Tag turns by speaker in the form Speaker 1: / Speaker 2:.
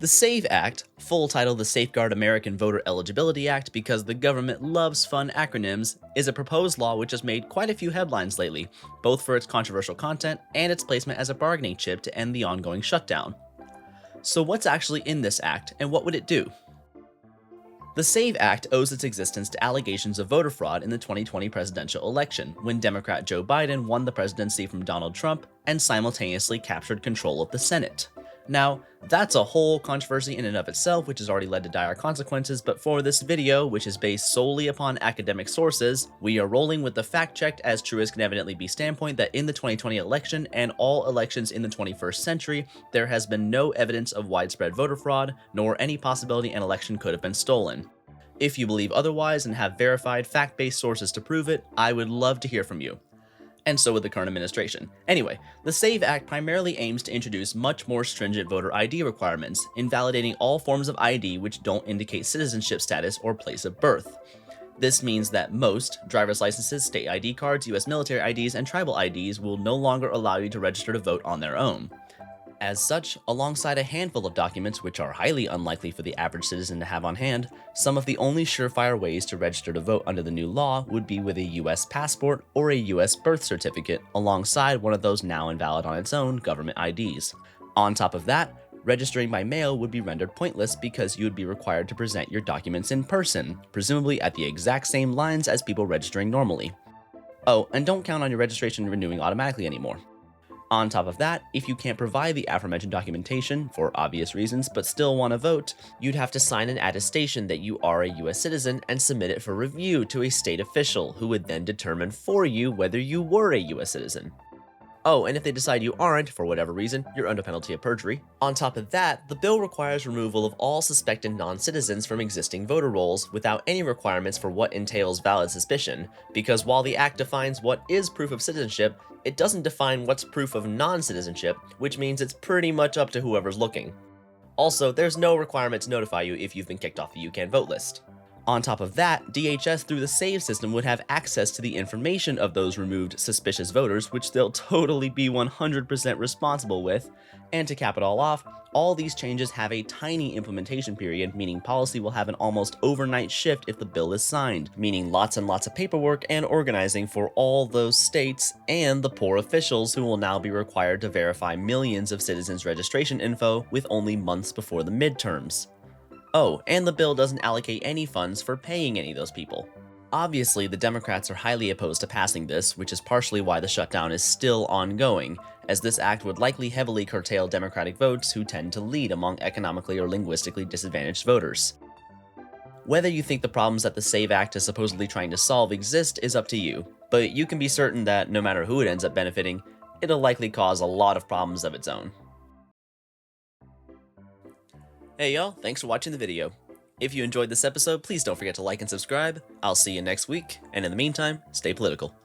Speaker 1: The SAVE Act, full title the Safeguard American Voter Eligibility Act because the government loves fun acronyms, is a proposed law which has made quite a few headlines lately, both for its controversial content and its placement as a bargaining chip to end the ongoing shutdown. So what's actually in this act, and what would it do? The SAVE Act owes its existence to allegations of voter fraud in the 2020 presidential election, when Democrat Joe Biden won the presidency from Donald Trump and simultaneously captured control of the Senate. Now, that's a whole controversy in and of itself, which has already led to dire consequences, but for this video, which is based solely upon academic sources, we are rolling with the fact-checked as true as can evidently be standpoint that in the 2020 election and all elections in the 21st century, there has been no evidence of widespread voter fraud, nor any possibility an election could have been stolen. If you believe otherwise and have verified fact-based sources to prove it, I would love to hear from you. And so would the current administration. Anyway, the SAVE Act primarily aims to introduce much more stringent voter ID requirements, invalidating all forms of ID which don't indicate citizenship status or place of birth. This means that most driver's licenses, state ID cards, US military IDs, and tribal IDs will no longer allow you to register to vote on their own. As such, alongside a handful of documents which are highly unlikely for the average citizen to have on hand, some of the only surefire ways to register to vote under the new law would be with a US passport or a US birth certificate alongside one of those now invalid on its own government IDs. On top of that, registering by mail would be rendered pointless because you would be required to present your documents in person, presumably at the exact same lines as people registering normally. Oh, and don't count on your registration renewing automatically anymore. On top of that, if you can't provide the aforementioned documentation, for obvious reasons, but still want to vote, you'd have to sign an attestation that you are a US citizen and submit it for review to a state official, who would then determine for you whether you were a US citizen. Oh, and if they decide you aren't, for whatever reason, you're under penalty of perjury. On top of that, the bill requires removal of all suspected non-citizens from existing voter rolls without any requirements for what entails valid suspicion, because while the act defines what is proof of citizenship, it doesn't define what's proof of non-citizenship, which means it's pretty much up to whoever's looking. Also, there's no requirement to notify you if you've been kicked off the You Can Vote list. On top of that, DHS through the SAVE system would have access to the information of those removed suspicious voters, which they'll totally be 100% responsible with. And to cap it all off, all these changes have a tiny implementation period, meaning policy will have an almost overnight shift if the bill is signed, meaning lots and lots of paperwork and organizing for all those states and the poor officials who will now be required to verify millions of citizens' registration info with only months before the midterms. Oh, and the bill doesn't allocate any funds for paying any of those people. Obviously, the Democrats are highly opposed to passing this, which is partially why the shutdown is still ongoing, as this act would likely heavily curtail Democratic votes who tend to lead among economically or linguistically disadvantaged voters. Whether you think the problems that the SAVE Act is supposedly trying to solve exist is up to you, but you can be certain that no matter who it ends up benefiting, it'll likely cause a lot of problems of its own. Hey y'all, thanks for watching the video. If you enjoyed this episode, please don't forget to like and subscribe. I'll see you next week, and in the meantime, stay political.